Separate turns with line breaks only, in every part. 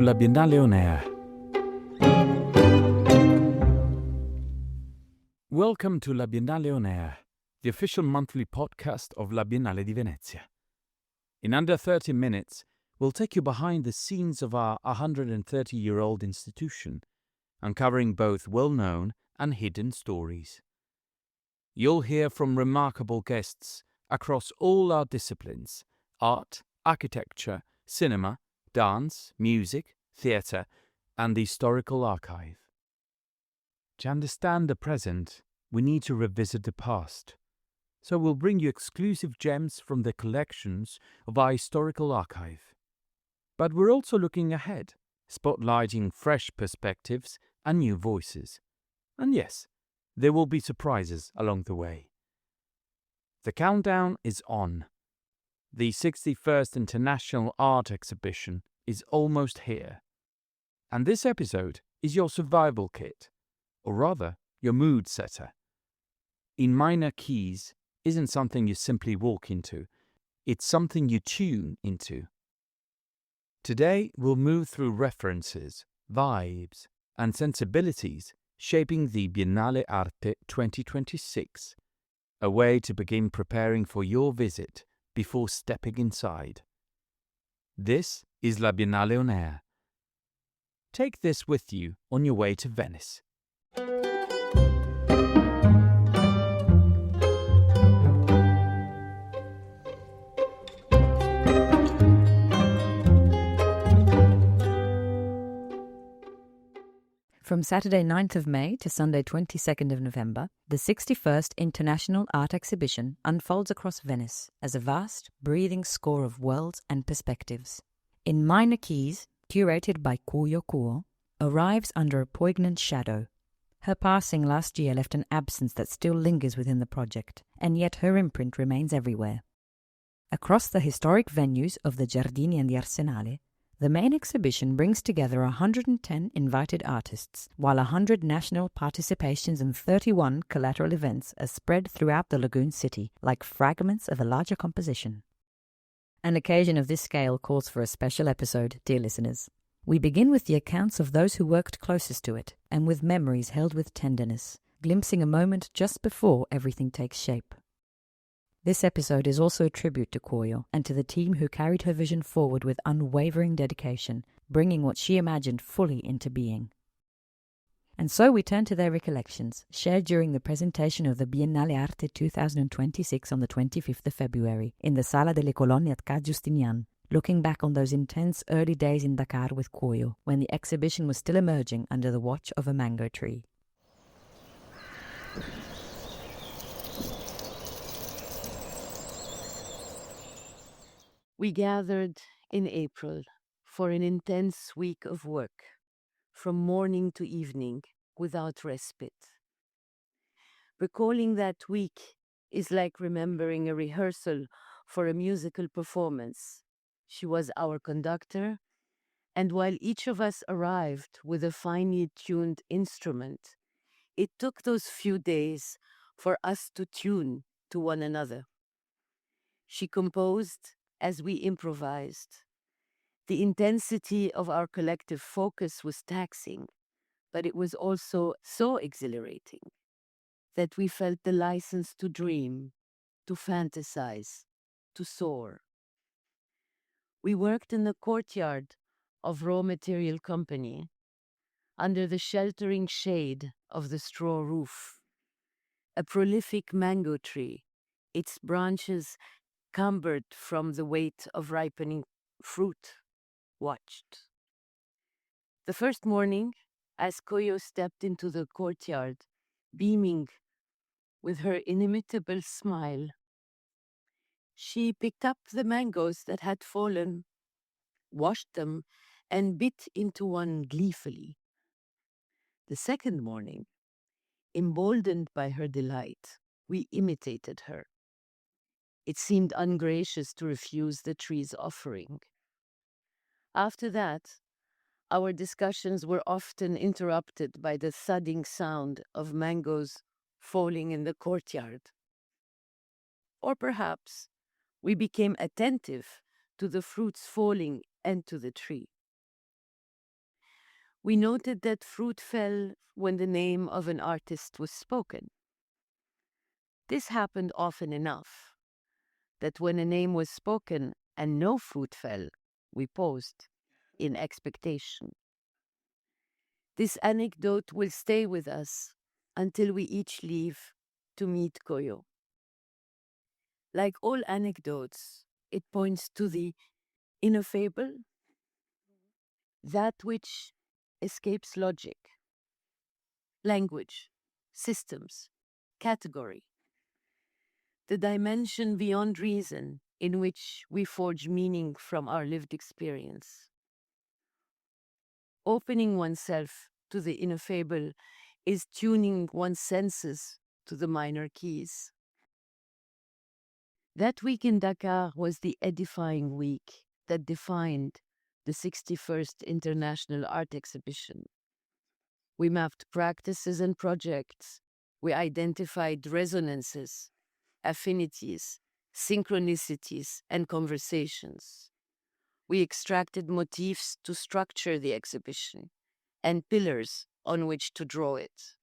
la Biennale on Air. Welcome to La Biennale on Air, the official monthly podcast of La Biennale di Venezia. In under 30 minutes, we'll take you behind the scenes of our 130-year-old institution, uncovering both well-known and hidden stories. You'll hear from remarkable guests across all our disciplines: art, architecture, cinema, dance, music, theatre, and the historical archive. To understand the present, we need to revisit the past. So we'll bring you exclusive gems from the collections of our historical archive. But we're also looking ahead, spotlighting fresh perspectives and new voices. And yes, there will be surprises along the way. The countdown is on. The 61st International Art Exhibition is almost here. And this episode is your survival kit, or rather, your mood setter. In minor keys isn't something you simply walk into, it's something you tune into. Today, we'll move through references, vibes, and sensibilities shaping the Biennale Arte 2026, a way to begin preparing for your visit before stepping inside. This is La Biennale on Air. Take this with you on your way to Venice.
From Saturday 9th of May to Sunday 22nd of November, the 61st International Art Exhibition unfolds across Venice as a vast, breathing score of worlds and perspectives. In minor keys, curated by Koyo Kouoh, arrives under a poignant shadow. Her passing last year left an absence that still lingers within the project, and yet her imprint remains everywhere. Across the historic venues of the Giardini and the Arsenale, the main exhibition brings together 110 invited artists, while 100 national participations and 31 collateral events are spread throughout the lagoon city, like fragments of a larger composition. An occasion of this scale calls for a special episode, dear listeners. We begin with the accounts of those who worked closest to it, and with memories held with tenderness, glimpsing a moment just before everything takes shape. This episode is also a tribute to Koyo and to the team who carried her vision forward with unwavering dedication, bringing what she imagined fully into being. And so we turn to their recollections, shared during the presentation of the Biennale Arte 2026 on the 25th of February in the Sala delle Colonne at Ca' Giustinian, looking back on those intense early days in Dakar with Koyo, when the exhibition was still emerging under the watch of a mango tree.
We gathered in April for an intense week of work, from morning to evening, without respite. Recalling that week is like remembering a rehearsal for a musical performance. She was our conductor, and while each of us arrived with a finely tuned instrument, it took those few days for us to tune to one another. She composed as we improvised. The intensity of our collective focus was taxing, but it was also so exhilarating that we felt the license to dream, to fantasize, to soar. We worked in the courtyard of Raw Material Company, under the sheltering shade of the straw roof. A prolific mango tree, its branches cumbered from the weight of ripening fruit, watched. The first morning, as Koyo stepped into the courtyard, beaming with her inimitable smile, she picked up the mangoes that had fallen, washed them, and bit into one gleefully. The second morning, emboldened by her delight, we imitated her. It seemed ungracious to refuse the tree's offering. After that, our discussions were often interrupted by the thudding sound of mangoes falling in the courtyard. Or perhaps we became attentive to the fruits falling and to the tree. We noted that fruit fell when the name of an artist was spoken. This happened often enough that when a name was spoken and no fruit fell, we paused in expectation. This anecdote will stay with us until we each leave to meet Koyo. Like all anecdotes, it points to the ineffable, that which escapes logic, language, systems, category, the dimension beyond reason in which we forge meaning from our lived experience. Opening oneself to the ineffable is tuning one's senses to the minor keys. That week in Dakar was the edifying week that defined the 61st International Art Exhibition. We mapped practices and projects. We identified resonances, affinities, synchronicities, and conversations. We extracted motifs to structure the exhibition and pillars on which to draw it.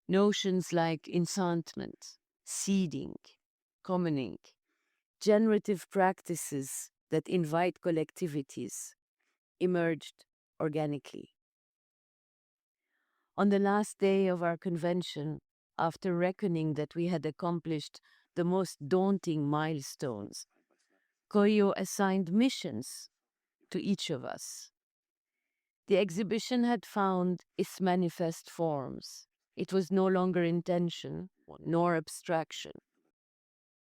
Notions like enchantment, seeding, commoning, generative practices that invite collectivities emerged organically. On the last day of our convention, after reckoning that we had accomplished the most daunting milestones, Koyo assigned missions to each of us. The exhibition had found its manifest forms. It was no longer intention nor abstraction.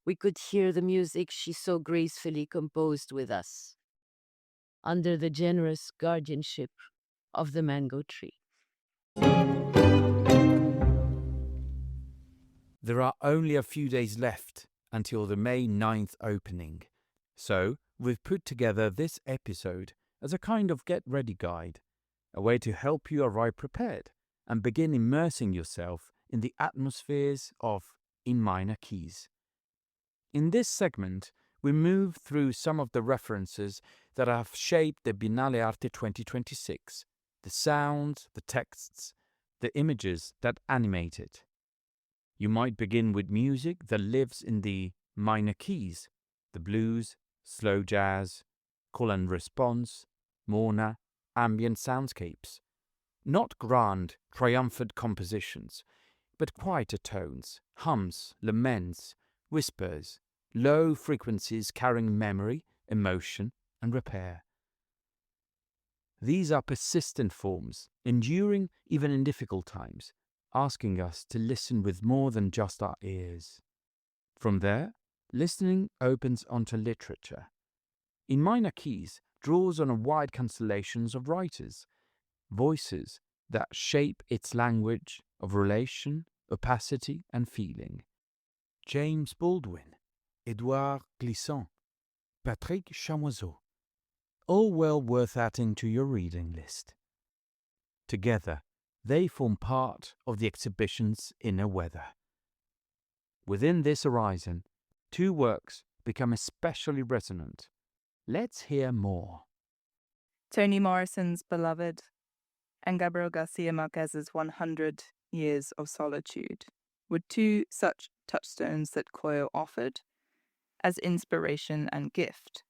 We could hear the music she so gracefully composed with us, under the generous guardianship of the mango tree.
There are only a few days left until the May 9th opening, so we've put together this episode as a kind of get-ready guide, a way to help you arrive prepared and begin immersing yourself in the atmospheres of In Minor Keys. In this segment, we move through some of the references that have shaped the Biennale Arte 2026, the sounds, the texts, the images that animate it. You might begin with music that lives in the minor keys, the blues, slow jazz, call and response, morna, ambient soundscapes. Not grand, triumphant compositions, but quieter tones, hums, laments, whispers, low frequencies carrying memory, emotion, and repair. These are persistent forms, enduring even in difficult times, asking us to listen with more than just our ears. From there, listening opens onto literature. In Minor Keys draws on a wide constellations of writers, voices that shape its language of relation, opacity, and feeling. James Baldwin, Edouard Glissant, Patrick Chamoiseau, all well worth adding to your reading list. Together, they form part of the exhibition's inner weather. Within this horizon, two works become especially resonant. Let's hear more.
Toni Morrison's Beloved and Gabriel Garcia Marquez's 100 Years of Solitude were two such touchstones that Koyo offered as inspiration and gift.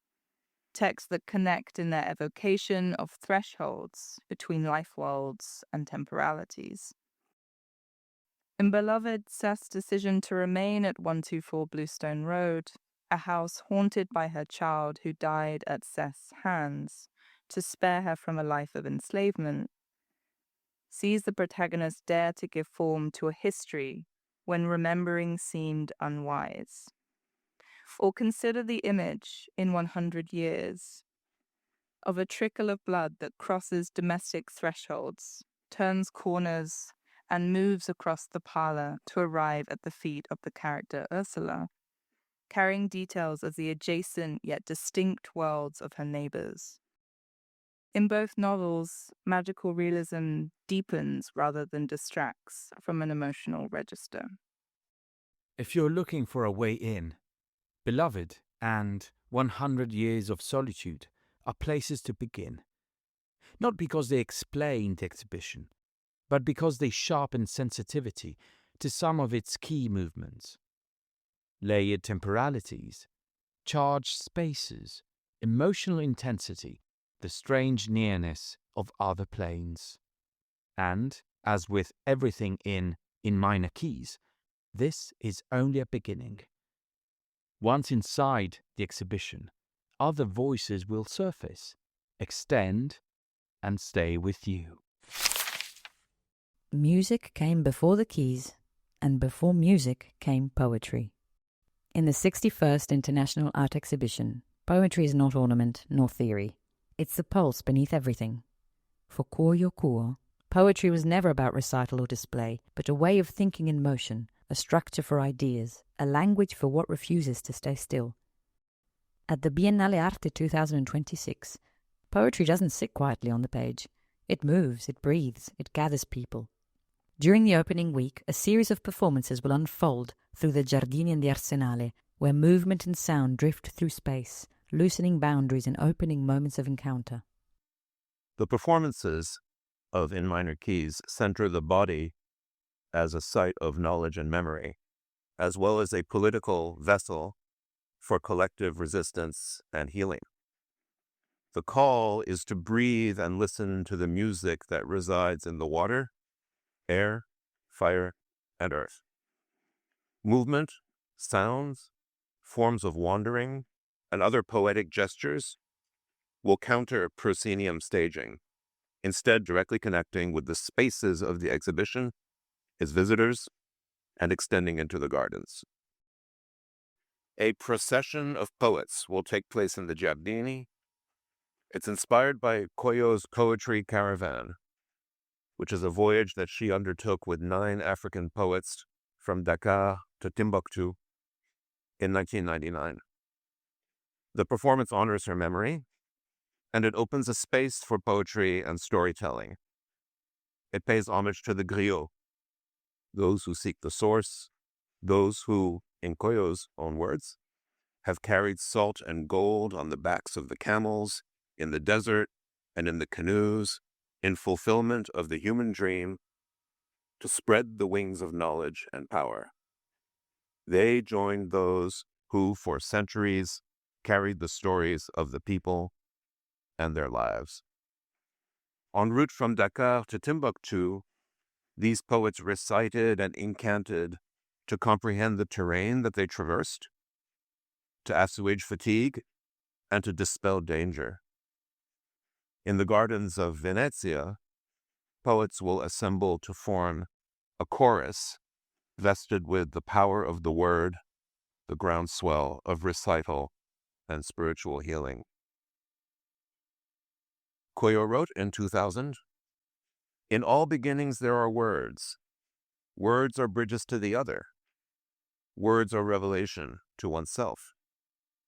Texts that connect in their evocation of thresholds between life worlds and temporalities. In Beloved, Seth's decision to remain at 124 Bluestone Road, a house haunted by her child who died at Seth's hands to spare her from a life of enslavement, sees the protagonist dare to give form to a history when remembering seemed unwise. Or consider the image in 100 Years of a trickle of blood that crosses domestic thresholds, turns corners, and moves across the parlor to arrive at the feet of the character Ursula, carrying details of the adjacent yet distinct worlds of her neighbors. In both novels, magical realism deepens rather than distracts from an emotional register.
If you're looking for a way in, Beloved and 100 Years of Solitude are places to begin. not because they explain the exhibition, but because they sharpen sensitivity to some of its key movements. Layered temporalities, charged spaces, emotional intensity, the strange nearness of other planes. And, as with everything in minor keys, this is only a beginning. Once inside the exhibition, other voices will surface, extend, and stay with you.
Music came before the keys, and before music came poetry. In the 61st International Art Exhibition, poetry is not ornament nor theory. It's the pulse beneath everything. For Koyo Kouoh, poetry was never about recital or display, but a way of thinking in motion, a structure for ideas, a language for what refuses to stay still. At the Biennale Arte 2026, poetry doesn't sit quietly on the page. It moves, it breathes, it gathers people. During the opening week, a series of performances will unfold through the Giardini and the Arsenale, where movement and sound drift through space, loosening boundaries and opening moments of encounter.
The performances of In Minor Keys center the body as a site of knowledge and memory, as well as a political vessel for collective resistance and healing. The call is to breathe and listen to the music that resides in the water, air, fire, and earth. Movement, sounds, forms of wandering, and other poetic gestures will counter proscenium staging, instead directly connecting with the spaces of the exhibition, its visitors, and extending into the gardens. A procession of poets will take place in the Giardini. It's inspired by Koyo's poetry caravan, which is a voyage that she undertook with 9 African poets from Dakar to Timbuktu in 1999. The performance honors her memory, and it opens a space for poetry and storytelling. It pays homage to the griot, those who seek the source, those who, in Koyo's own words, have carried salt and gold on the backs of the camels, in the desert, and in the canoes, in fulfillment of the human dream, to spread the wings of knowledge and power. They joined those who, for centuries, carried the stories of the people and their lives. En route from Dakar to Timbuktu, these poets recited and incanted to comprehend the terrain that they traversed, to assuage fatigue, and to dispel danger. In the gardens of Venezia, poets will assemble to form a chorus vested with the power of the word, the groundswell of recital and spiritual healing. Koyo wrote in 2000, "In all beginnings there are words. Words are bridges to the other. Words are revelation to oneself.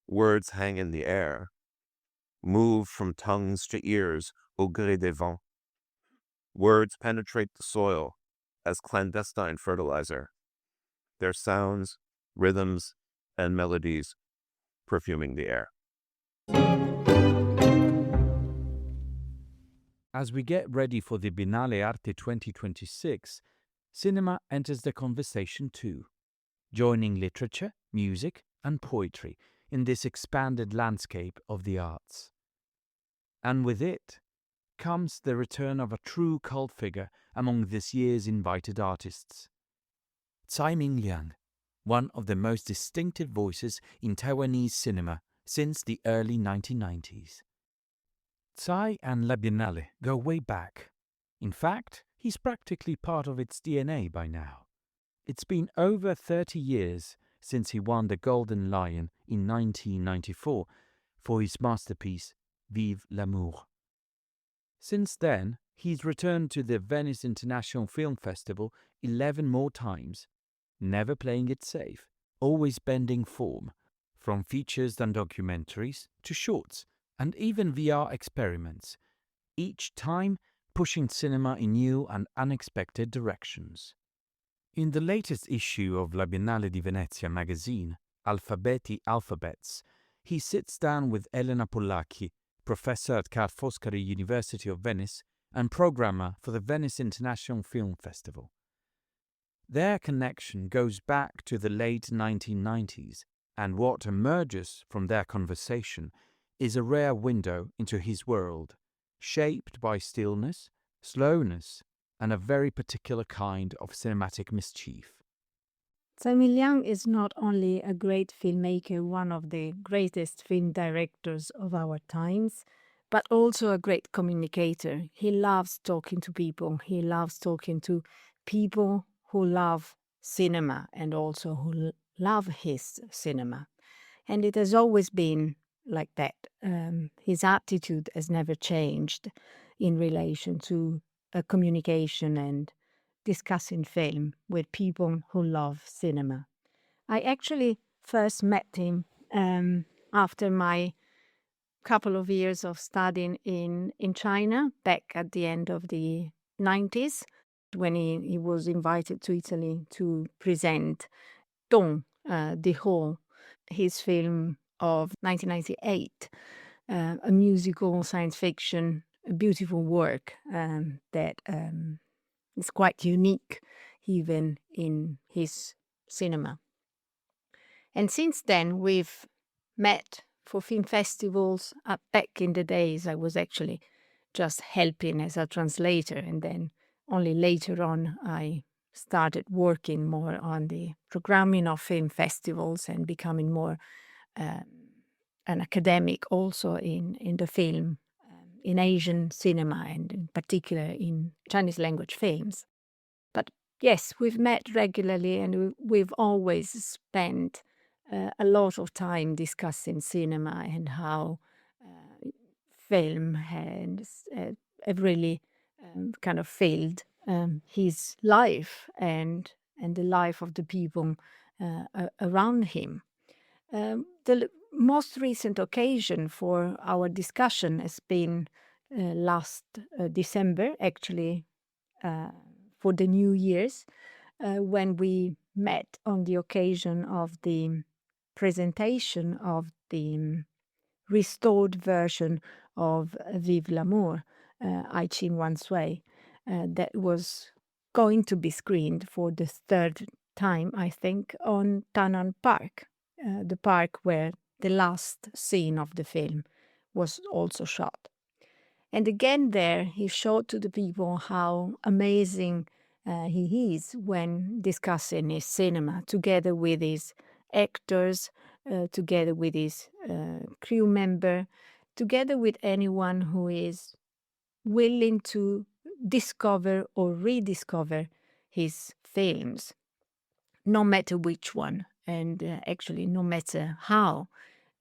Words hang in the air, move from tongues to ears au gré des vents. Words penetrate the soil as clandestine fertilizer, their sounds, rhythms, and melodies perfuming the air."
As we get ready for the Biennale Arte 2026, cinema enters the conversation too, joining literature, music, and poetry in this expanded landscape of the arts. And with it comes the return of a true cult figure among this year's invited artists. Tsai Ming-liang, one of the most distinctive voices in Taiwanese cinema since the early 1990s. Tsai and La Biennale go way back. In fact, he's practically part of its DNA by now. It's been over 30 years since he won the Golden Lion in 1994 for his masterpiece, Vive l'amour. Since then, he's returned to the Venice International Film Festival 11 more times, never playing it safe, always bending form, from features and documentaries to shorts and even VR experiments, each time pushing cinema in new and unexpected directions. In the latest issue of La Biennale di Venezia magazine, Alfabeti Alphabets, he sits down with Elena Pollacchi, professor at Ca' Foscari University of Venice and programmer for the Venice International Film Festival. Their connection goes back to the late 1990s, and what emerges from their conversation is a rare window into his world, shaped by stillness, slowness, and a very particular kind of cinematic mischief.
Tsai Ming-liang is not only a great filmmaker, one of the greatest film directors of our times, but also a great communicator. He loves talking to people. He loves talking to people who love cinema and also who love his cinema. And it has always been like that. His attitude has never changed in relation to communication and discussing film with people who love cinema. I actually first met him after my couple of years of studying in China back at the end of the 90s when he was invited to Italy to present Dong, the Hall, his film of 1998, a musical science fiction, a beautiful work that is quite unique even in his cinema. And since then, we've met for film festivals. Back in the days, I was actually just helping as a translator, and then only later on I started working more on the programming of film festivals and becoming more an academic also in the film, in Asian cinema, and in particular in Chinese language films. But yes, we've met regularly, and we've always spent a lot of time discussing cinema and how film has have really kind of filled his life and the life of the people around him. The most recent occasion for our discussion has been last December, actually, for the New Year's, when we met on the occasion of the presentation of the restored version of Vive l'Amour, I Ching Wan's Way, that was going to be screened for the third time, I think, on Tanan Park, the park where the last scene of the film was also shot. And again there, he showed to the people how amazing he is when discussing his cinema, together with his actors, together with his crew member, together with anyone who is willing to discover or rediscover his films, no matter which one, and actually no matter how.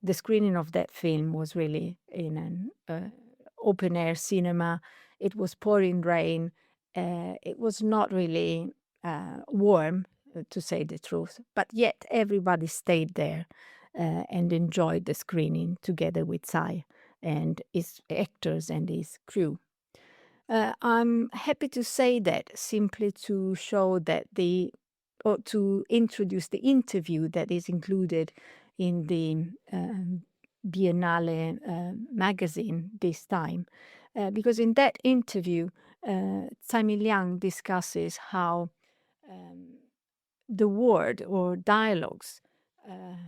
The screening of that film was really in an open air cinema. It was pouring rain. It was not really warm, to say the truth, but yet everybody stayed there and enjoyed the screening together with Tsai and his actors and his crew. I'm happy to say that simply to show that or to introduce the interview that is included in the Biennale Magazine this time. Because in that interview, Tsai Ming-liang discusses how the word or dialogues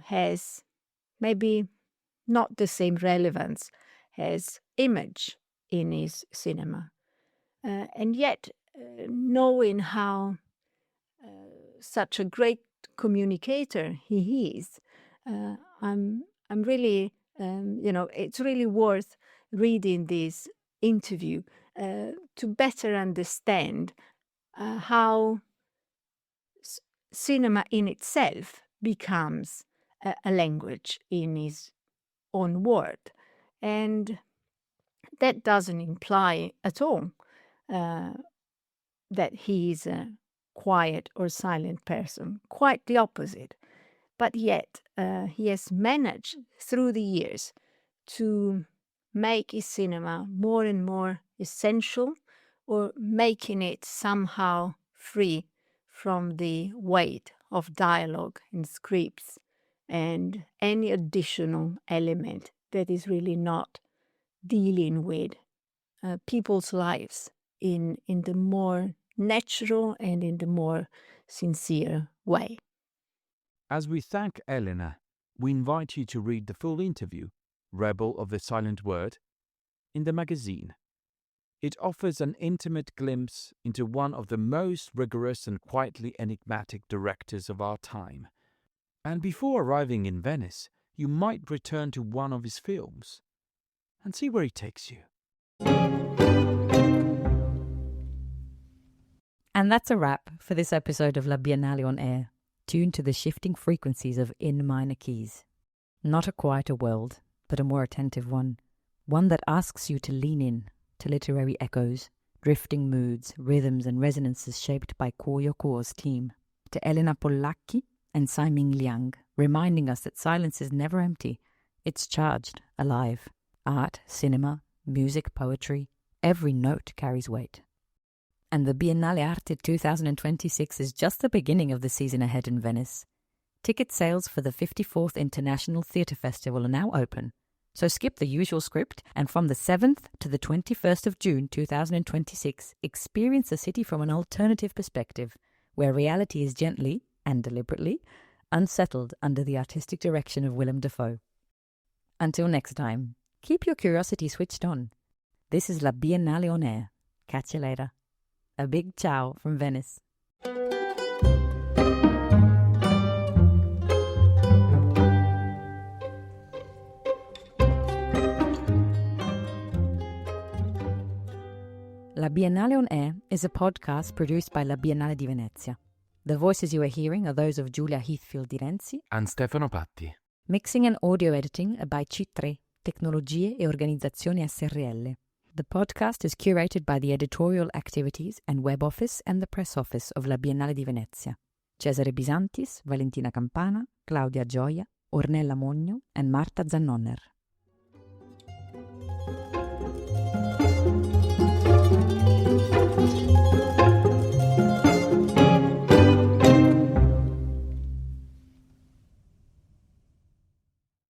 has maybe not the same relevance as image in his cinema. And yet, knowing how such a great communicator he is, I'm really, it's really worth reading this interview to better understand how cinema in itself becomes a language in his own word. And that doesn't imply at all that he is a quiet or silent person. Quite the opposite. But yet, he has managed through the years to make his cinema more and more essential, or making it somehow free from the weight of dialogue and scripts and any additional element that is really not dealing with people's lives in the more natural and in the more sincere way.
As we thank Elena, we invite you to read the full interview, Rebel of the Silent Word, in the magazine. It offers an intimate glimpse into one of the most rigorous and quietly enigmatic directors of our time. And before arriving in Venice, you might return to one of his films and see where he takes you.
And that's a wrap for this episode of La Biennale on Air, tuned to the shifting frequencies of in minor keys. Not a quieter world, but a more attentive one that asks you to lean in to literary echoes, drifting moods, rhythms and resonances shaped by Koyo Kouoh's team, to Elena Pollacchi and Tsai Ming-liang, reminding us that silence is never empty, it's charged, alive. Art, cinema, music, poetry, every note carries weight. And the Biennale Arte 2026 is just the beginning of the season ahead in Venice. Ticket sales for the 54th International Theatre Festival are now open, so skip the usual script and from the 7th to the 21st of June 2026, experience the city from an alternative perspective, where reality is gently, and deliberately, unsettled under the artistic direction of Willem Dafoe. Until next time, keep your curiosity switched on. This is La Biennale on Air. Catch you later. A big ciao from Venice. La Biennale on Air is a podcast produced by La Biennale di Venezia. The voices you are hearing are those of Giulia Heathfield di Renzi
And Stefano Patti.
Mixing and audio editing are by C3, Tecnologie e Organizzazioni SRL. The podcast is curated by the editorial activities and web office and the press office of La Biennale di Venezia. Cesare Bisantis, Valentina Campana, Claudia Gioia, Ornella Mogno and Marta Zannoner.